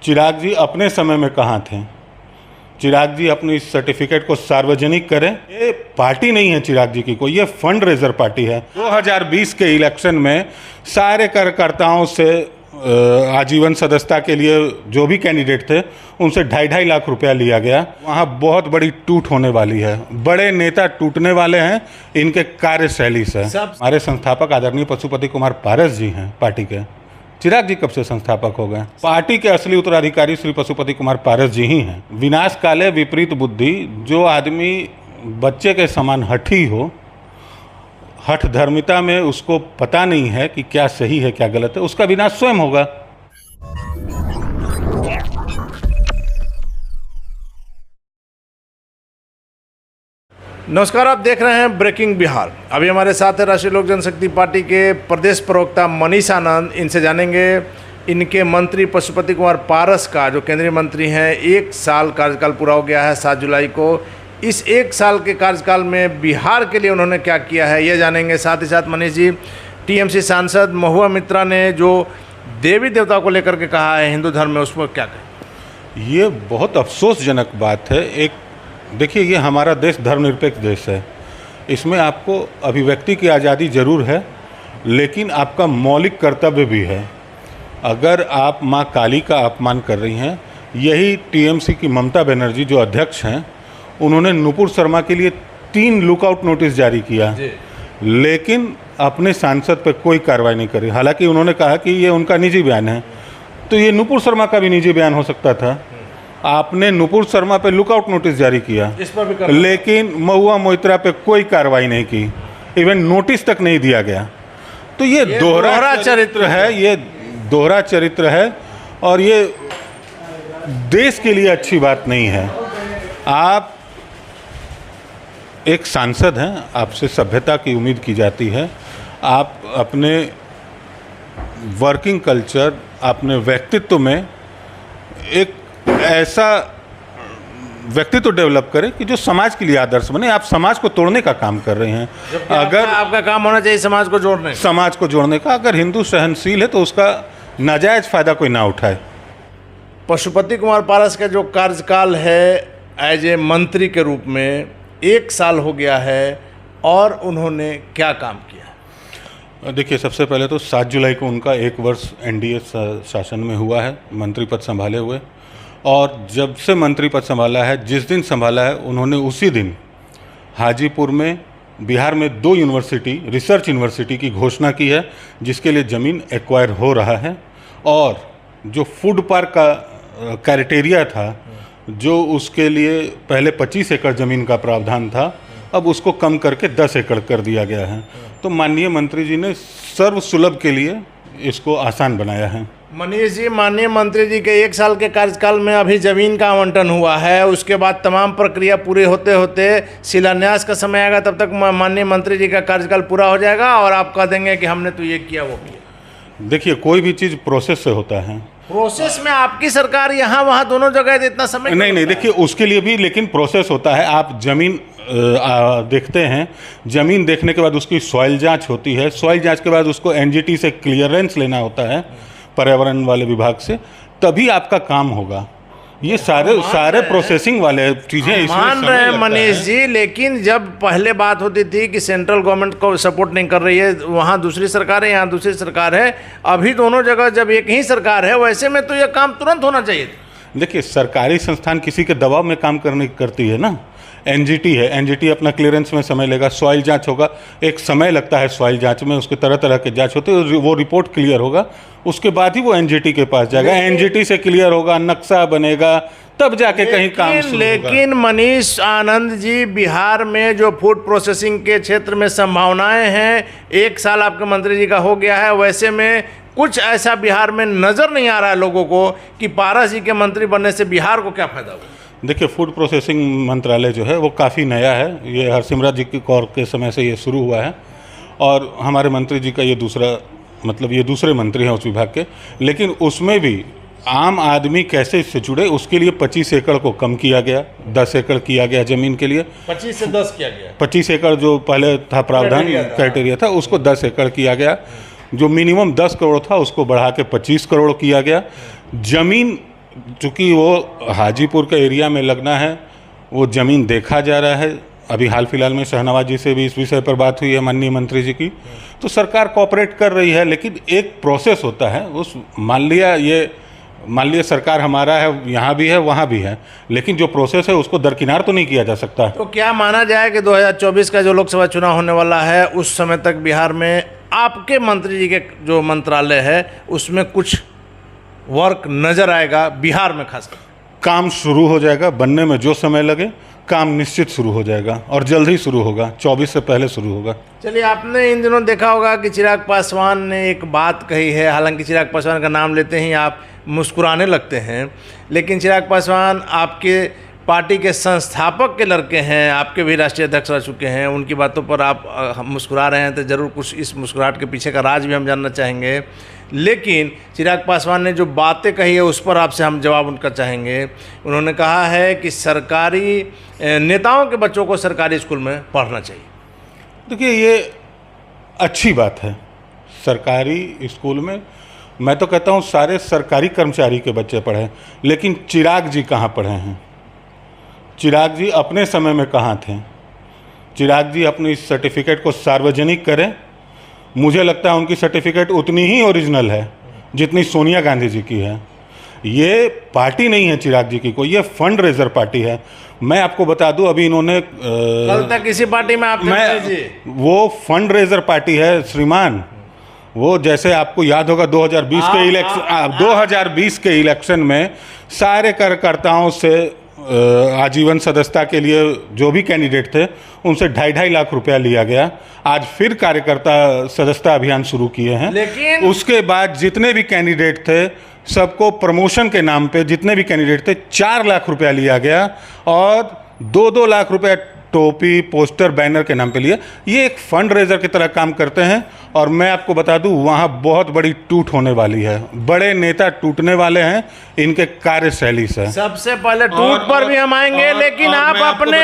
चिराग जी अपने समय में कहाँ थे? चिराग जी अपनी इस सर्टिफिकेट को सार्वजनिक करें। ये पार्टी नहीं है चिराग जी की कोई, ये फंड रेजर पार्टी है। 2020 के इलेक्शन में सारे कार्यकर्ताओं से आजीवन सदस्यता के लिए जो भी कैंडिडेट थे उनसे 2.5 लाख रुपया लिया गया। वहाँ बहुत बड़ी टूट होने वाली है, बड़े नेता टूटने वाले हैं इनके कार्यशैली से। हमारे संस्थापक आदरणीय पशुपति कुमार पारस जी हैं पार्टी के। चिराग जी कब से संस्थापक हो गए? पार्टी के असली उत्तराधिकारी श्री पशुपति कुमार पारस जी ही हैं। विनाश काले विपरीत बुद्धि, जो आदमी बच्चे के समान हठी हो, हठ धर्मिता में उसको पता नहीं है कि क्या सही है क्या गलत है, उसका विनाश स्वयं होगा। नमस्कार, आप देख रहे हैं ब्रेकिंग बिहार। अभी हमारे साथ है राष्ट्रीय लोक जनशक्ति पार्टी के प्रदेश प्रवक्ता मनीष आनंद। इनसे जानेंगे इनके मंत्री पशुपति कुमार पारस का, जो केंद्रीय मंत्री हैं, 1 साल कार्यकाल पूरा हो गया है 7 जुलाई को। इस 1 साल के कार्यकाल में बिहार के लिए उन्होंने क्या किया है, ये जानेंगे। साथ ही साथ मनीष जी, टीएमसी सांसद महुआ मित्रा ने जो देवी देवता को लेकर के कहा है हिंदू धर्म में, उसमें क्या कहें? ये बहुत अफसोसजनक बात है। एक देखिए, ये हमारा देश धर्मनिरपेक्ष देश है। इसमें आपको अभिव्यक्ति की आज़ादी ज़रूर है, लेकिन आपका मौलिक कर्तव्य भी है। अगर आप माँ काली का अपमान कर रही हैं, यही टीएमसी की ममता बनर्जी जो अध्यक्ष हैं, उन्होंने नुपुर शर्मा के लिए 3 लुकआउट नोटिस जारी किया, लेकिन अपने सांसद पर कोई कार्रवाई नहीं करी। हालांकि उन्होंने कहा कि ये उनका निजी बयान है, तो ये नुपुर शर्मा का भी निजी बयान हो सकता था। आपने नुपुर शर्मा पे लुकआउट नोटिस जारी किया, इस पर भी लेकिन महुआ मोइत्रा पे कोई कार्रवाई नहीं की, इवन नोटिस तक नहीं दिया गया। तो ये दोहरा चरित्र है, ये दोहरा चरित्र है, और ये देश के लिए अच्छी बात नहीं है। आप एक सांसद हैं, आपसे सभ्यता की उम्मीद की जाती है। आप अपने वर्किंग कल्चर, अपने व्यक्तित्व में एक ऐसा व्यक्तित्व डेवलप करें कि जो समाज के लिए आदर्श बने। आप समाज को तोड़ने का काम कर रहे हैं। अगर आपका काम होना चाहिए समाज को जोड़ने का, अगर हिंदू सहनशील है तो उसका नाजायज फायदा कोई ना उठाए। पशुपति कुमार पारस का जो कार्यकाल है एज ए मंत्री के रूप में 1 साल हो गया है, और उन्होंने क्या काम किया? देखिए, सबसे पहले तो 7 जुलाई को उनका 1 वर्ष एनडीए शासन में हुआ है, मंत्री पद संभाले हुए। और जब से मंत्री पद संभाला है, जिस दिन संभाला है, उन्होंने उसी दिन हाजीपुर में बिहार में 2 यूनिवर्सिटी, रिसर्च यूनिवर्सिटी की घोषणा की है, जिसके लिए ज़मीन एक्वायर हो रहा है। और जो फूड पार्क का क्राइटेरिया था, जो उसके लिए पहले 25 एकड़ ज़मीन का प्रावधान था, अब उसको कम करके 10 एकड़ कर दिया गया है। तो माननीय मंत्री जी ने सर्वसुलभ के लिए इसको आसान बनाया है। मनीष जी, माननीय मंत्री जी के 1 साल के कार्यकाल में अभी जमीन का आवंटन हुआ है, उसके बाद तमाम प्रक्रिया पूरी होते होते शिलान्यास का समय आएगा, तब तक माननीय मंत्री जी का कार्यकाल पूरा हो जाएगा और आप कह देंगे कि हमने तो ये किया वो किया। देखिए, कोई भी चीज़ प्रोसेस से होता है। प्रोसेस में आपकी सरकार यहाँ वहाँ दोनों जगह इतना समय नहीं, देखिए उसके लिए भी लेकिन प्रोसेस होता है। आप ज़मीन देखते हैं, ज़मीन देखने के बाद उसकी सॉइल जांच होती है, सॉइल जांच के बाद उसको एनजीटी से क्लियरेंस लेना होता है, पर्यावरण वाले विभाग से, तभी आपका काम होगा। ये सारे प्रोसेसिंग वाले चीज़ें मान रहे हैं मनीष जी, लेकिन जब पहले बात होती थी कि सेंट्रल गवर्नमेंट को सपोर्ट नहीं कर रही है, वहाँ दूसरी सरकार है, यहाँ दूसरी सरकार है, अभी दोनों जगह जब एक ही सरकार है, वैसे में तो यह काम तुरंत होना चाहिए। देखिए, सरकारी संस्थान किसी के दबाव में काम करती है ना। एनजीटी है, एनजीटी अपना क्लियरेंस में समय लेगा, सॉइल जांच होगा, एक समय लगता है सॉइल जांच में, उसके तरह तरह के जांच होते हैं, वो रिपोर्ट क्लियर होगा, उसके बाद ही वो एनजीटी के पास जाएगा, एनजीटी से क्लियर होगा, नक्शा बनेगा, तब जाके कहीं काम शुरू होगा। लेकिन मनीष आनंद जी, बिहार में जो फूड प्रोसेसिंग के क्षेत्र में संभावनाएं हैं, 1 साल आपके मंत्री जी का हो गया है, वैसे में कुछ ऐसा बिहार में नज़र नहीं आ रहा है लोगों को कि पारस जी के मंत्री बनने से बिहार को क्या फायदा होगा। देखिए, फूड प्रोसेसिंग मंत्रालय जो है वो काफ़ी नया है, ये हरसिमरत जी की कौर के समय से ये शुरू हुआ है, और हमारे मंत्री जी का ये दूसरे मंत्री हैं उस विभाग के। लेकिन उसमें भी आम आदमी कैसे इससे जुड़े, उसके लिए 25 एकड़ को कम किया गया, 10 एकड़ किया गया ज़मीन के लिए। 25 से 10 किया गया। 25 एकड़ जो पहले था प्रावधान क्राइटेरिया था, उसको 10 एकड़ किया गया। जो मिनिमम 10 करोड़ था उसको बढ़ा के 25 करोड़ किया गया। ज़मीन चूँकि वो हाजीपुर के एरिया में लगना है, वो ज़मीन देखा जा रहा है। अभी हाल फिलहाल में शहनवाज जी से भी इस विषय पर बात हुई है, माननीय मंत्री जी की। तो सरकार कोऑपरेट कर रही है, लेकिन एक प्रोसेस होता है। उस मान लिया सरकार हमारा है, यहाँ भी है वहाँ भी है, लेकिन जो प्रोसेस है उसको दरकिनार तो नहीं किया जा सकता। तो क्या माना जाए कि 2024 का जो लोकसभा चुनाव होने वाला है उस समय तक बिहार में आपके मंत्री जी के जो मंत्रालय है उसमें कुछ वर्क नजर आएगा बिहार में? खासकर काम शुरू हो जाएगा बनने में, जो समय लगे काम निश्चित शुरू हो जाएगा और जल्द ही शुरू होगा, 24 से पहले शुरू होगा। चलिए, आपने इन दिनों देखा होगा कि चिराग पासवान ने एक बात कही है। हालांकि चिराग पासवान का नाम लेते ही आप मुस्कुराने लगते हैं, लेकिन चिराग पासवान आपके पार्टी के संस्थापक के लड़के हैं, आपके भी राष्ट्रीय अध्यक्ष रह चुके हैं। उनकी बातों पर आप मुस्कुरा रहे हैं, तो ज़रूर कुछ इस मुस्कुराहट के पीछे का राज भी हम जानना चाहेंगे। लेकिन चिराग पासवान ने जो बातें कही है उस पर आपसे हम जवाब उनका चाहेंगे। उन्होंने कहा है कि सरकारी नेताओं के बच्चों को सरकारी स्कूल में पढ़ना चाहिए। देखिए, ये अच्छी बात है। सरकारी स्कूल में मैं तो कहता हूँ सारे सरकारी कर्मचारी के बच्चे पढ़े, लेकिन चिराग जी कहाँ पढ़े हैं? चिराग जी अपने समय में कहाँ थे? चिराग जी अपनी इस सर्टिफिकेट को सार्वजनिक करें। मुझे लगता है उनकी सर्टिफिकेट उतनी ही ओरिजिनल है जितनी सोनिया गांधी जी की है। ये पार्टी नहीं है चिराग जी की कोई, ये फंड रेजर पार्टी है। मैं आपको बता दूं, अभी इन्होंने कल तक किसी पार्टी में वो फंड रेजर पार्टी है श्रीमान। वो जैसे आपको याद होगा 2020 के इलेक्शन में सारे कार्यकर्ताओं से आजीवन सदस्यता के लिए जो भी कैंडिडेट थे उनसे 2.5 लाख रुपया लिया गया। आज फिर कार्यकर्ता सदस्यता अभियान शुरू किए हैं, लेकिन उसके बाद जितने भी कैंडिडेट थे सबको प्रमोशन के नाम पे जितने भी कैंडिडेट थे 4 लाख रुपया लिया गया और 2-2 लाख रुपया टोपी, पोस्टर, बैनर के नाम पे लिया। ये एक फंड रेजर की तरह काम करते हैं और मैं आपको बता दूं वहाँ बहुत बड़ी टूट होने वाली है। बड़े नेता टूटने वाले हैं इनके कार्यशैली से। सबसे पहले टूट पर भी हम आएंगे, लेकिन आप अपने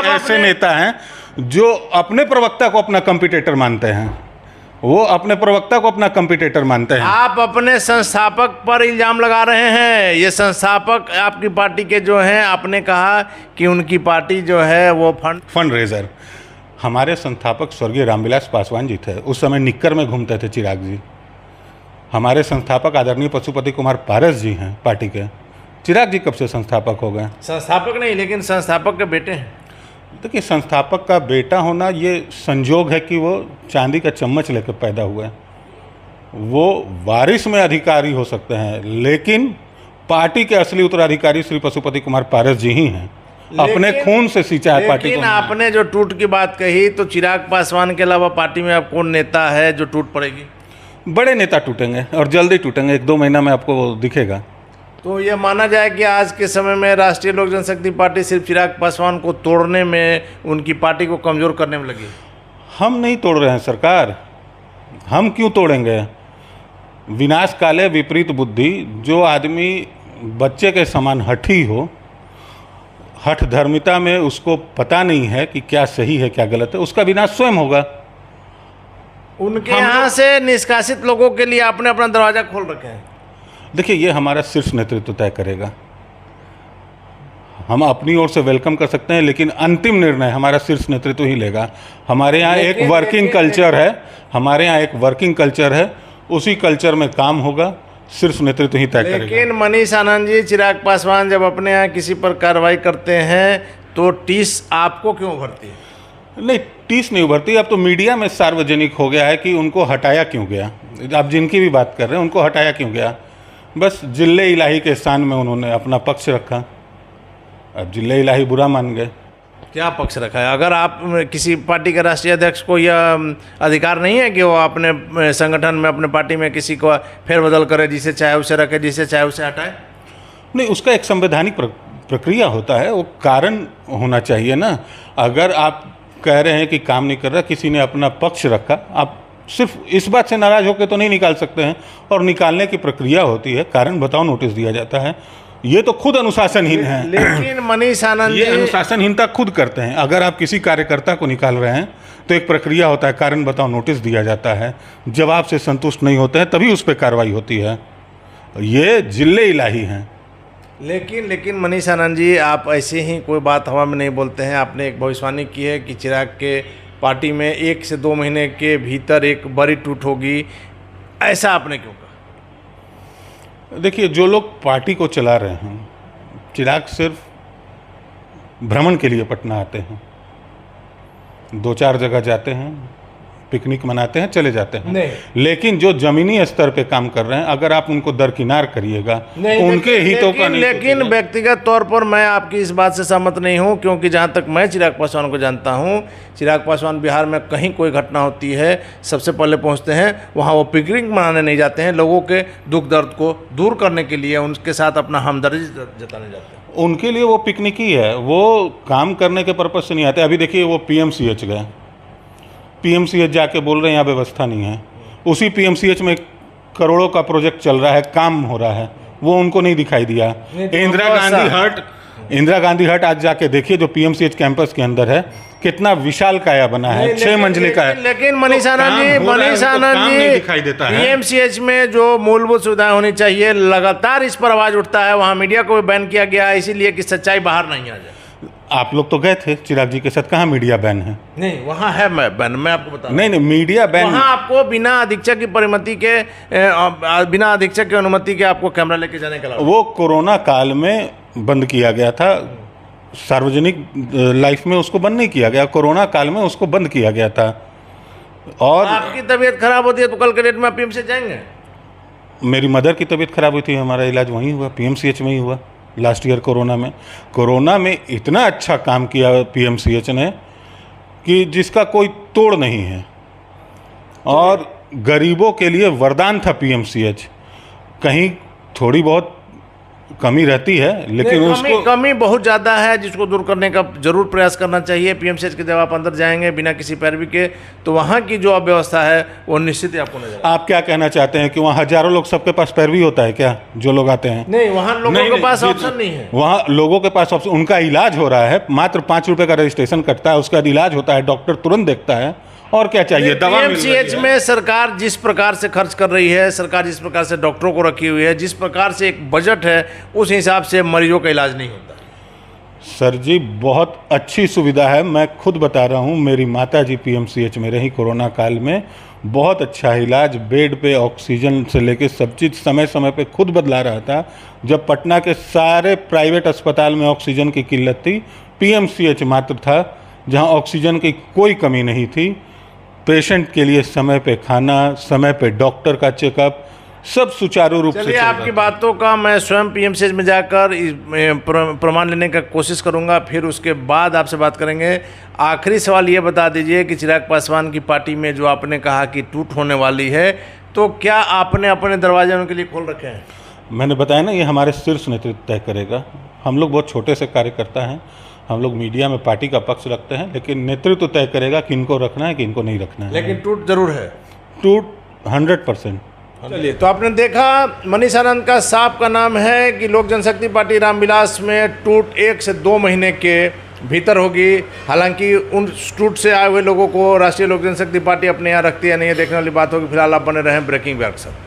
ऐसे नेता हैं जो अपने प्रवक्ता को अपना कंपटीटर मानते हैं। वो अपने प्रवक्ता को अपना कंपटीटर मानते हैं। आप अपने संस्थापक पर इल्जाम लगा रहे हैं। ये संस्थापक आपकी पार्टी के जो हैं, आपने कहा कि उनकी पार्टी जो है वो फंड रेजर। हमारे संस्थापक स्वर्गीय रामविलास पासवान जी थे, उस समय निक्कर में घूमते थे चिराग जी। हमारे संस्थापक आदरणीय पशुपति कुमार पारस जी हैं पार्टी के। चिराग जी कब से संस्थापक हो गए? संस्थापक नहीं, लेकिन संस्थापक के बेटे हैं। देखिए, संस्थापक का बेटा होना ये संजोग है कि वो चांदी का चम्मच लेकर पैदा हुआ है। वो वारिस में अधिकारी हो सकते हैं, लेकिन पार्टी के असली उत्तराधिकारी श्री पशुपति कुमार पारस जी ही हैं। अपने खून से सींचा है पार्टी को। लेकिन आपने जो टूट की बात कही, तो चिराग पासवान के अलावा पार्टी में अब कौन नेता है जो टूट पड़ेगी? बड़े नेता टूटेंगे और जल्दी टूटेंगे, 1-2 महीना में आपको दिखेगा। तो ये माना जाए कि आज के समय में राष्ट्रीय लोक जनशक्ति पार्टी सिर्फ चिराग पासवान को तोड़ने में, उनकी पार्टी को कमज़ोर करने में लगी। हम नहीं तोड़ रहे हैं सरकार, हम क्यों तोड़ेंगे? विनाश काले विपरीत बुद्धि। जो आदमी बच्चे के समान हठी हो, हठ धर्मिता में उसको पता नहीं है कि क्या सही है क्या गलत है, उसका विनाश स्वयं होगा। उनके यहाँ से निष्कासित लोगों के लिए आपने अपना दरवाज़ा खोल रखे हैं। देखिए, ये हमारा शीर्ष नेतृत्व तय करेगा। हम अपनी ओर से वेलकम कर सकते हैं, लेकिन अंतिम निर्णय हमारा शीर्ष नेतृत्व ही लेगा। हमारे यहाँ एक वर्किंग कल्चर है, उसी कल्चर में काम होगा, शीर्ष नेतृत्व ही तय करेगा। लेकिन मनीष आनंद जी, चिराग पासवान जब अपने यहाँ किसी पर कार्रवाई करते हैं तो टीस आपको क्यों उभरती है? नहीं, टीस नहीं उभरती। अब तो मीडिया में सार्वजनिक हो गया है कि उनको हटाया क्यों गया। आप जिनकी भी बात कर रहे हैं उनको हटाया क्यों गया? बस जिले इलाही के स्थान में उन्होंने अपना पक्ष रखा। अब जिले इलाही बुरा मान गए। क्या पक्ष रखा है? अगर आप किसी पार्टी के राष्ट्रीय अध्यक्ष को यह अधिकार नहीं है कि वो अपने संगठन में, अपने पार्टी में किसी को फेरबदल करे, जिसे चाहे उसे रखे, जिसे चाहे उसे हटाए? नहीं, उसका एक संवैधानिक प्रक्रिया होता है, वो कारण होना चाहिए ना। अगर आप कह रहे हैं कि काम नहीं कर रहा, किसी ने अपना पक्ष रखा, आप सिर्फ इस बात से नाराज होकर तो नहीं निकाल सकते हैं, और निकालने की प्रक्रिया होती है, कारण बताओ नोटिस दिया जाता है। ये तो खुद अनुशासनहीन है। लेकिन मनीष आनंद ये अनुशासनहीनता खुद करते हैं। अगर आप किसी कार्यकर्ता को निकाल रहे हैं तो एक प्रक्रिया होता है, कारण बताओ नोटिस दिया जाता है, जवाब से संतुष्ट नहीं होते हैं तभी उस पर कार्रवाई होती है। ये जिले इलाही हैं। लेकिन मनीष आनंद जी, आप ऐसे ही कोई बात हवा में नहीं बोलते हैं। आपने एक भविष्यवाणी की है कि चिराग के पार्टी में 1 से 2 महीने के भीतर एक बड़ी टूट होगी, ऐसा आपने क्यों कहा? देखिए, जो लोग पार्टी को चला रहे हैं, चिराग सिर्फ भ्रमण के लिए पटना आते हैं, 2-4 जगह जाते हैं, पिकनिक मनाते हैं, चले जाते हैं। नहीं। लेकिन जो जमीनी स्तर पे काम कर रहे हैं, अगर आप उनको दरकिनार करिएगा, उनके हितों का नहीं लेकिन व्यक्तिगत तौर पर मैं आपकी इस बात से सहमत नहीं हूं, क्योंकि जहां तक मैं चिराग पासवान को जानता हूं, चिराग पासवान बिहार में कहीं कोई घटना होती है सबसे पहले पहुंचते हैं वहां। वो पिकनिक मनाने नहीं जाते हैं, लोगों के दुख दर्द को दूर करने के लिए उनके साथ अपना हमदर्दी जताने जाते हैं। उनके लिए वो पिकनिक ही है, वो काम करने के पर्पज से नहीं आते। अभी देखिए, वो PMCH गए, PMCH जाके बोल रहे हैं यहाँ व्यवस्था नहीं है। उसी PMCH में करोड़ों का प्रोजेक्ट चल रहा है, काम हो रहा है, वो उनको नहीं दिखाई दिया। इंदिरा गांधी हट आज जाके देखिए, जो PMCH कैंपस के अंदर है, कितना विशाल काया बना है, 6 मंजिले का है। लेकिन मनीष आनंद जी दिखाई देता है। PMCH में जो मूलभूत सुविधाएं होनी चाहिए, लगातार इस पर आवाज उठता है। वहां मीडिया को भी बैन किया गया है, इसीलिए कि सच्चाई बाहर नहीं आ जाए। आप लोग तो गए थे चिराग जी के साथ, कहाँ मीडिया बैन है? नहीं, वहाँ है बैन, मैं आपको बता। नहीं, मीडिया बैन वहाँ आपको बिना अधीक्षक की परिमिति के, बिना अधीक्षक की अनुमति के आपको कैमरा लेके जाने का। वो कोरोना काल में बंद किया गया था, सार्वजनिक लाइफ में उसको बंद नहीं किया गया, कोरोना काल में उसको बंद किया गया था। और आपकी तबीयत खराब होती है तो कल के डेट में आप PMCH जाएंगे? मेरी मदर की तबीयत खराब हुई थी, हमारा इलाज वहीं हुआ, PMCH में ही हुआ लास्ट ईयर कोरोना में इतना अच्छा काम किया PMCH ने कि जिसका कोई तोड़ नहीं है। और गरीबों के लिए वरदान था PMCH। कहीं थोड़ी बहुत कमी रहती है, लेकिन उसको कमी बहुत ज़्यादा है, जिसको दूर करने का जरूर प्रयास करना चाहिए। PMCH के जब आप अंदर जाएंगे बिना किसी पैरवी के, तो वहाँ की जो अव्यवस्था है वो निश्चित ही आपको नजर। आप क्या कहना चाहते हैं कि वहाँ हजारों लोग, सबके पास पैरवी होता है क्या, जो लोग आते हैं? नहीं, वहाँ लोगों के पास ऑप्शन नहीं है। वहाँ लोगों के पास ऑप्शन, उनका इलाज हो रहा है, मात्र 5 रुपये का रजिस्ट्रेशन कटता है, उसका इलाज होता है, डॉक्टर तुरंत देखता है, और क्या चाहिए? दवा मिल रही है। PMCH में सरकार जिस प्रकार से खर्च कर रही है, सरकार जिस प्रकार से डॉक्टरों को रखी हुई है, जिस प्रकार से एक बजट है, उस हिसाब से मरीजों का इलाज नहीं होता। सर जी, बहुत अच्छी सुविधा है। मैं खुद बता रहा हूँ, मेरी माता जी PMCH में रही कोरोना काल में, बहुत अच्छा इलाज, बेड पे ऑक्सीजन से लेके सब चीज़ समय समय पे खुद बदला रहा था। जब पटना के सारे प्राइवेट अस्पताल में ऑक्सीजन की किल्लत थी, PMCH मात्र था जहाँ ऑक्सीजन की कोई कमी नहीं थी। पेशेंट के लिए समय पे खाना, समय पे डॉक्टर का चेकअप, सब सुचारू रूप से चल रहा है। आपकी बातों का मैं स्वयं PMCH में जाकर प्रमाण लेने का कोशिश करूंगा, फिर उसके बाद आपसे बात करेंगे। आखिरी सवाल ये बता दीजिए कि चिराग पासवान की पार्टी में जो आपने कहा कि टूट होने वाली है, तो क्या आपने अपने दरवाजे उनके लिए खोल रखे हैं? मैंने बताया ना, ये हमारे शीर्ष नेतृत्व तय करेगा। हम लोग बहुत छोटे से कार्यकर्ता हैं, हम लोग मीडिया में पार्टी का पक्ष रखते हैं, लेकिन नेतृत्व तय करेगा कि इनको रखना है कि इनको नहीं रखना है। लेकिन टूट जरूर है, टूट 100%। चलिए, तो आपने देखा, मनीष आनंद का साफ का नाम है कि लोक जनशक्ति पार्टी रामविलास में टूट 1 से 2 महीने के भीतर होगी। हालांकि उन टूट से आए हुए लोगों को राष्ट्रीय लोक जनशक्ति पार्टी अपने यहाँ रखती है नहीं, ये देखने वाली बात होगी। फिलहाल आप बने रहें ब्रेकिंग बिहार के साथ।